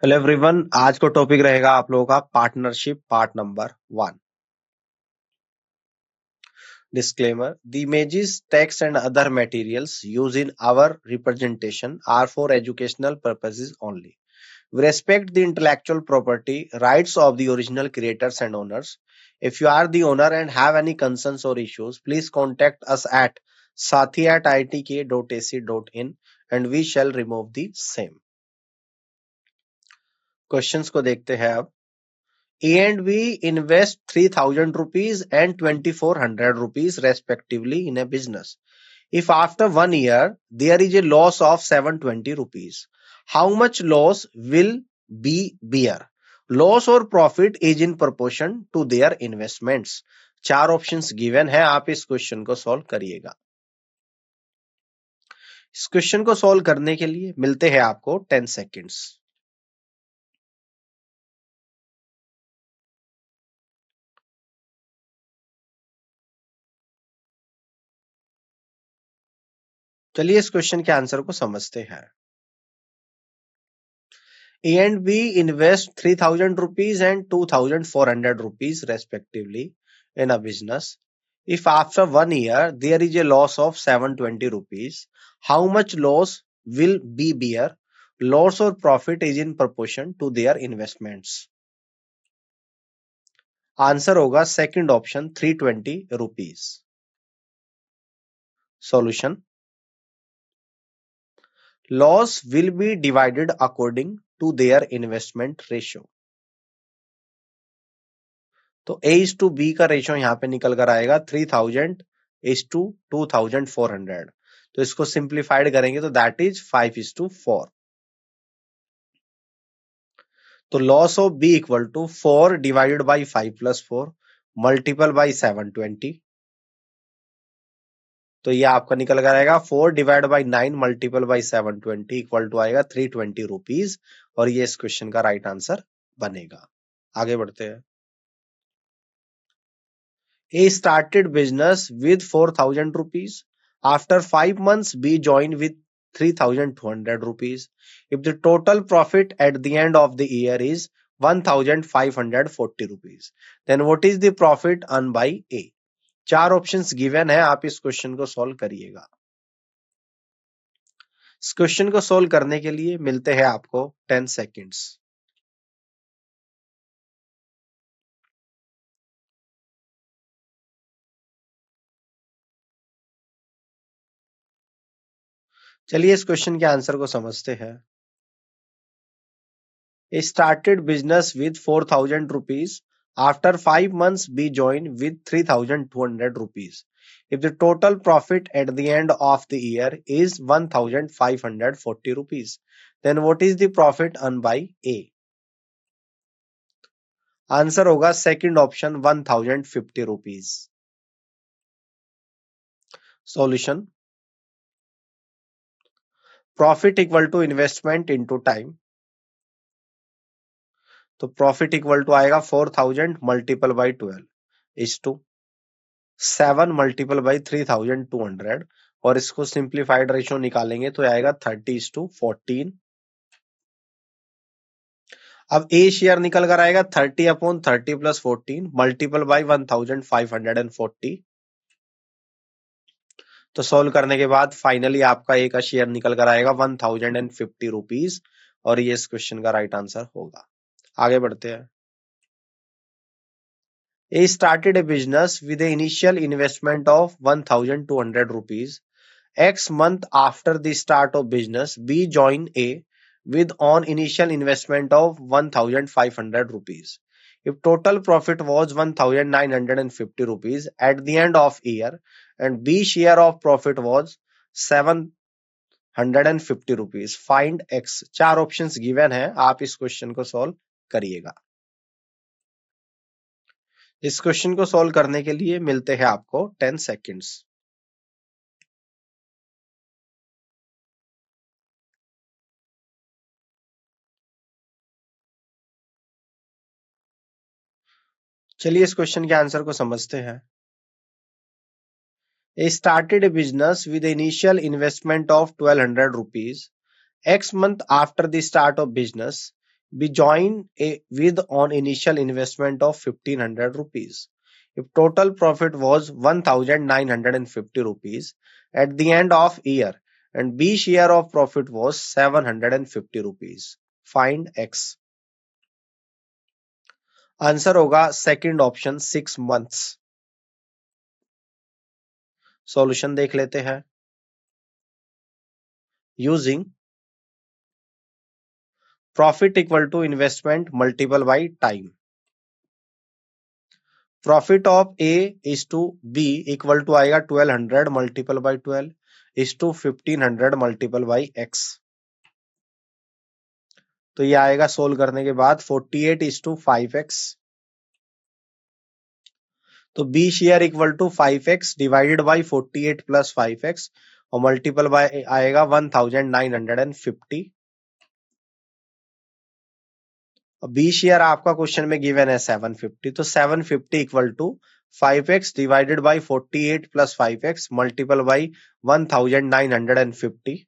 Hello everyone, आज का topic रहेगा आप लोगों का partnership part number 1। Disclaimer: the images, text and other materials used in our representation are for educational purposes only. We respect the intellectual property rights of the original creators and owners. If you are the owner and have any concerns or issues, please contact us at sathi@itk.ac.in and we shall remove the same. Questions को देखते हैं अब। A and B invest 3,000 rupees and 2,400 rupees respectively in a business. If after 1 year there is a loss of 720 rupees, how much loss will B bear? Loss or profit is in proportion to their investments. 4 options given है, आप इस question को solve करिएगा। इस question को solve करने के लिए मिलते हैं आपको 10 सेकेंड्स। चलिए इस क्वेश्चन के आंसर को समझते हैं। A and B invest 3,000 rupees and 2,400 rupees respectively in a business. If after 1 year there is a loss of 720 rupees, how much loss will B bear? Loss or profit is in proportion to their investments. Answer होगा second option 320 rupees. Solution: loss will be divided according to their investment ratio. तो A/B का ratio यहाँ पे निकल कर आएगा 3,000:2,400। तो इसको सिंप्लीफाइड करेंगे तो दैट इज 5:4। तो loss of B equal to 4 divided by 5 plus 4 multiple by 720। तो ये आपका निकल कर आएगा 4 divide by 9 multiple by 720 equal to आएगा 320 रुपीज। और ये इस क्वेश्चन का राइट आंसर बनेगा। आगे बढ़ते हैं। A started business with 4,000 rupees. After 5 months, B joined with 3,200 rupees. If the total profit at the end of the year is 1,540 rupees, then what is the profit earned by A? 4 options given है, आप इस question को solve करिएगा। इस question को solve करने के लिए मिलते हैं आपको 10 सेकेंड्स। चलिए इस क्वेश्चन के आंसर को समझते हैं। A started business with 4,000 rupees. After 5 months, B joined with 3,200 rupees. If the total profit at the end of the year is 1,540 rupees, then what is the profit earned by A? Answer होगा second option 1,050 rupees. Solution: profit equal to investment into time. तो profit equal to आएगा 4,000 multiple by 12 is to 7 multiple by 3,200 और इसको simplified ratio निकालेंगे तो आएगा 30:14। अब ए share निकल कर आएगा 30/30 प्लस 14 मल्टीपल बाई 1,540। तो सोल्व करने के बाद फाइनली आपका ए का शेयर निकल कर आएगा 1,050 रुपीज और ये इस क्वेश्चन का राइट आंसर होगा। आगे बढ़ते हैं। A started a business with an initial investment of 1,200 rupees. X month after the start of business, B joined A with an initial investment of 1,500 rupees. If total profit was 1,950 rupees at the end of year and B share of profit was 750 rupees, find X. 4 options given है, आप इस question को solve करिएगा। इस question को solve करने के लिए मिलते हैं आपको 10 सेकेंड्स। चलिए इस क्वेश्चन के आंसर को समझते हैं। A started a business with an initial investment of 1,200 rupees. X month after the start of business, be joined with on initial investment of 1500 rupees. If total profit was 1950 rupees at the end of year and B share of profit was 750 rupees. Find X. Answer होगा second option 6 months. Solution देख लेते हैं. Using profit equal to investment multiple by time. Profit of A is to B equal to आएगा 1200 multiple by 12 is to 1500 multiple by X. तो ये आएगा solve करने के बाद 48 इज टू 5x. तो B share equal to 5x divided by 48 plus 5x और multiple by आएगा 1950. बी शेयर आपका क्वेश्चन में गिवन है 750. तो 750 equal to 5x divided by 48 plus 5x multiple by 1950.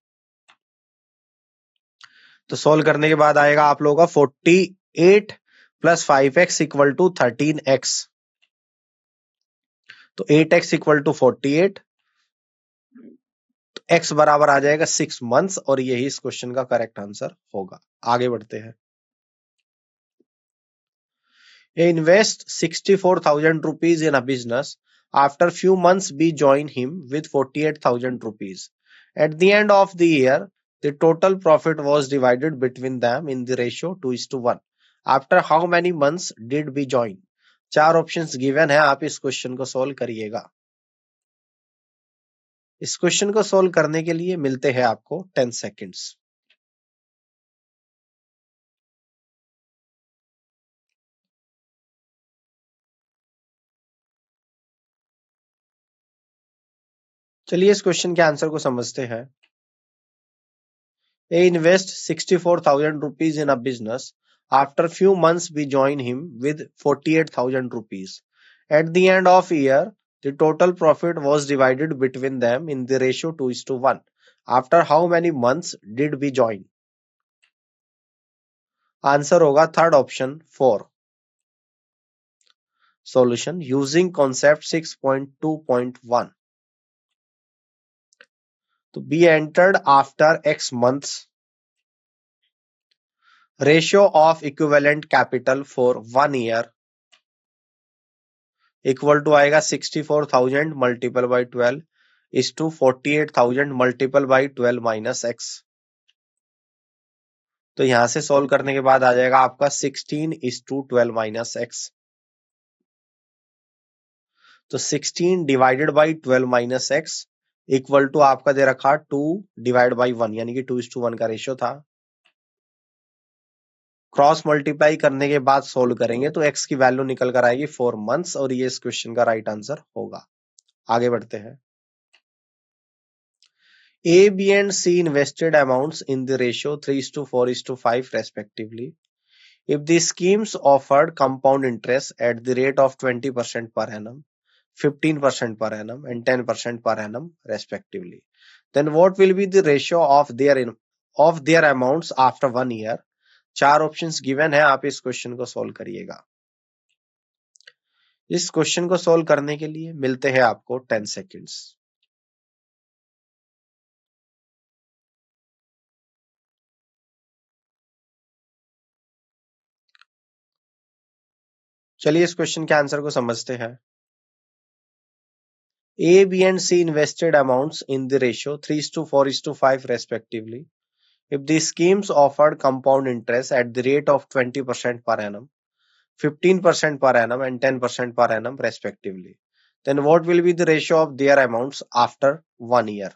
तो सोल्व करने के बाद आएगा आप लोगों का 48 plus 5x equal to 13x. तो 8x इक्वल टू 48. तो x बराबर आ जाएगा 6 months और यही इस क्वेश्चन का करेक्ट आंसर होगा. आगे बढ़ते हैं. Invest 64,000 rupees in a business. After few months, we join him with 48,000 rupees. At the end of the year, the total profit was divided between them in the ratio 2:1. After how many months did we join? 4 options given है. आप इस question को solve करिएगा. इस question को solve करने के लिए मिलते हैं आपको 10 सेकेंड्स. चलिए इस क्वेश्चन के आंसर को समझते हैं. A invests 64,000 rupees in a business. After few months, we join him with 48,000 rupees. At the end of year, the total profit was divided between them in the ratio 2:1. After how many months did we join? Answer होगा third option 4. Solution using concept 6.2.1. तो be entered after X months. Ratio of equivalent capital for 1 year equal to आएगा 64,000 multiple by 12 is to 48,000 multiple by 12 minus X. तो यहां से solve करने के बाद आ जाएगा आपका 16 इज टू 12 माइनस एक्स. तो 16 divided by 12 minus X equal to आपका दे रखा 2 डिवाइड बाई 1 यानी कि 2:1 का रेशियो था. क्रॉस मल्टीप्लाई करने के बाद सोल्व करेंगे तो एक्स की वैल्यू निकल कर आएगी 4 months और ये इस क्वेश्चन का राइट आंसर होगा. आगे बढ़ते हैं. A, B and C invested amounts in the ratio 3:4:5 respectively. If the schemes offered compound interest at the rate of 20% per annum, 15% per annum and 10% per annum respectively, then what will be the ratio of their amounts after 1 year? 4 options given है. आप इस question को solve करिएगा. इस question को solve करने के लिए मिलते हैं आपको 10 सेकेंड्स. चलिए इस क्वेश्चन के आंसर को समझते हैं. A, B and C invested amounts in the ratio 3:4:5 respectively. If the schemes offered compound interest at the rate of 20% per annum, 15% per annum and 10% per annum respectively, then what will be the ratio of their amounts after 1 year?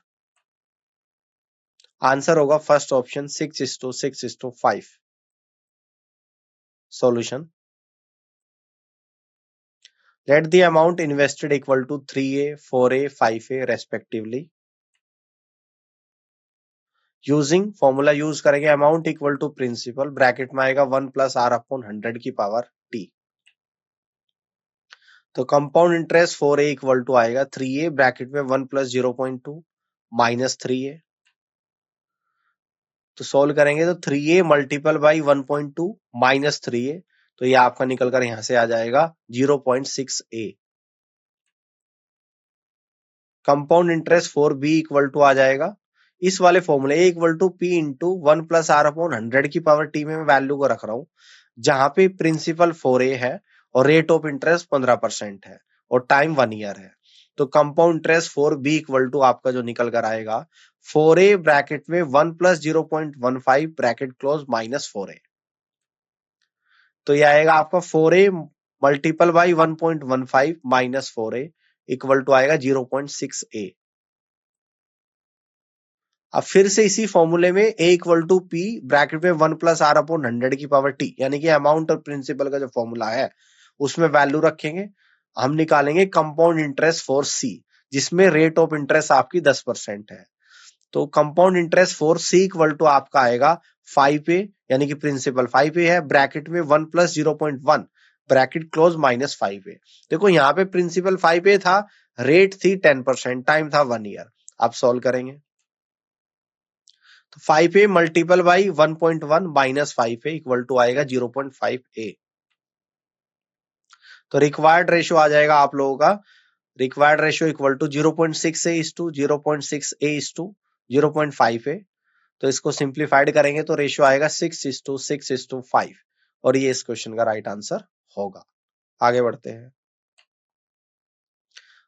Answer होगा first option 6:6:5. Solution. Let the amount invested equal to 3A, 4A, 5A respectively. Using formula use करेंगे. Amount equal to principal bracket में आएगा 1 plus R upon 100 की power T. तो compound interest 4A equal to आएगा 3A bracket में 1 plus 0.2 minus 3A तो solve करेंगे तो 3a multiple by 1.2 minus 3a, तो ये आपका निकल कर यहां से आ जाएगा 0.6a। Compound interest for B equal to आ जाएगा इस वाले फॉर्मूले a equal to P into 1+r/100 की पावर t में मैं वैल्यू को रख रहा हूं, जहां पे प्रिंसिपल 4a है और रेट ऑफ इंटरेस्ट 15% है और टाइम 1 ईयर है। तो compound interest for B equal to आपका जो निकल कर आएगा 4a ब्रैकेट में 1 plus 0.15 bracket close minus 4a, तो ये आएगा आपका 4a multiple by 1.15 minus 4a equal to आएगा 0.6a। अब फिर से इसी फॉर्मूले में a equal to P bracket में 1+r/100 की पावर t, यानी कि अमाउंट और प्रिंसिपल का जो फॉर्मूला है उसमें वैल्यू रखेंगे। हम निकालेंगे कंपाउंड इंटरेस्ट फॉर c, जिसमें रेट ऑफ इंटरेस्ट आपकी 10% है। तो compound interest for c equal to आपका आएगा 5a, यानी कि प्रिंसिपल 5a है, ब्रैकेट में 1 plus 0.1 bracket close minus 5a। देखो यहाँ पे प्रिंसिपल 5a था, रेट थी 10%, टाइम था 1 ईयर। आप सॉल्व करेंगे तो 5a multiple by 1.1 minus 5a equal to आएगा 0.5a। तो रिक्वायर्ड रेशियो आ जाएगा आप लोगों का, required ratio equal to 0.6a is to 0.6a is to 0.5a। तो इसको सिंप्लीफाइड करेंगे तो रेशियो आएगा 6:6:5 और ये इस क्वेश्चन का राइट आंसर होगा। आगे बढ़ते हैं।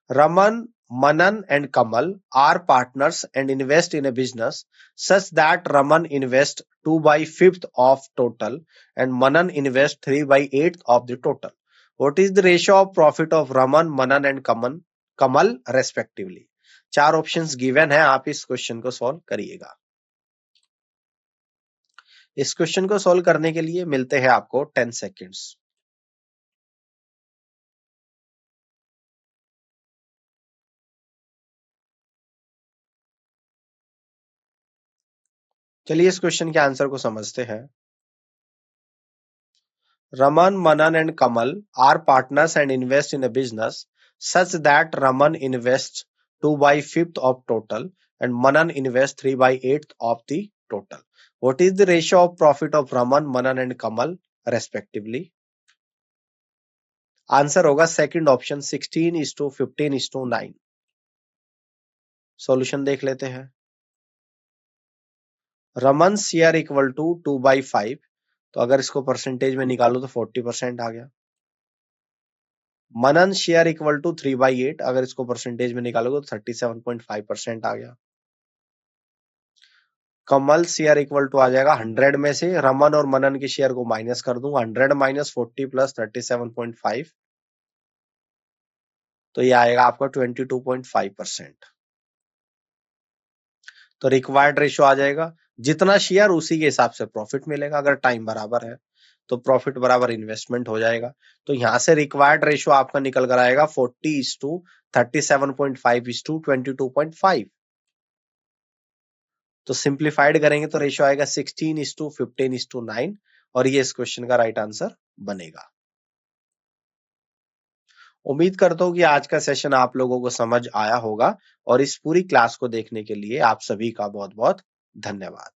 Raman, Manan and Kamal are partners and invest in a business such that Raman invests 2/5 of total and Manan invests 3/8 of the total. What is the ratio of profit of Raman, Manan and Kamal respectively? 4 options given है, आप इस question को solve करिएगा। इस question को solve करने के लिए मिलते हैं आपको 10 सेकेंड्स। चलिए इस क्वेश्चन के आंसर को समझते हैं। Raman, Manan and Kamal are partners and invest in a business such that Raman invests 2/5 of total and Manan invests 3/8 of the total. What is the ratio of profit of Raman, Manan and Kamal respectively? Answer होगा second option 16:15:9। Solution देख लेते हैं। Raman share equal to 2/5, तो अगर इसको percentage में निकालो तो 40% आ गया। मनन शेयर इक्वल टू 3/8, अगर इसको परसेंटेज में निकालोगे तो 37.5% आ गया। कमल शेयर इक्वल टू आ जाएगा 100 में से रमन और मनन के शेयर को माइनस कर दूं, 100 माइनस 40 प्लस 37.5, तो ये आएगा आपका 22.5%। तो रिक्वायर्ड रेशियो आ जाएगा, जितना शेयर उसी के हिसाब से प्रॉफिट मिलेगा। अगर टाइम बराबर है तो प्रॉफिट बराबर इन्वेस्टमेंट हो जाएगा। तो यहां से रिक्वायर्ड रेशियो आपका निकल कर आएगा 40:37.5:22.5। तो सिंप्लीफाइड करेंगे तो रेशियो आएगा 16:15:9 और ये इस क्वेश्चन का राइट आंसर बनेगा। उम्मीद करता हूं कि आज का सेशन आप लोगों को समझ आया होगा और इस पूरी क्लास को देखने के लिए आप सभी का बहुत बहुत धन्यवाद।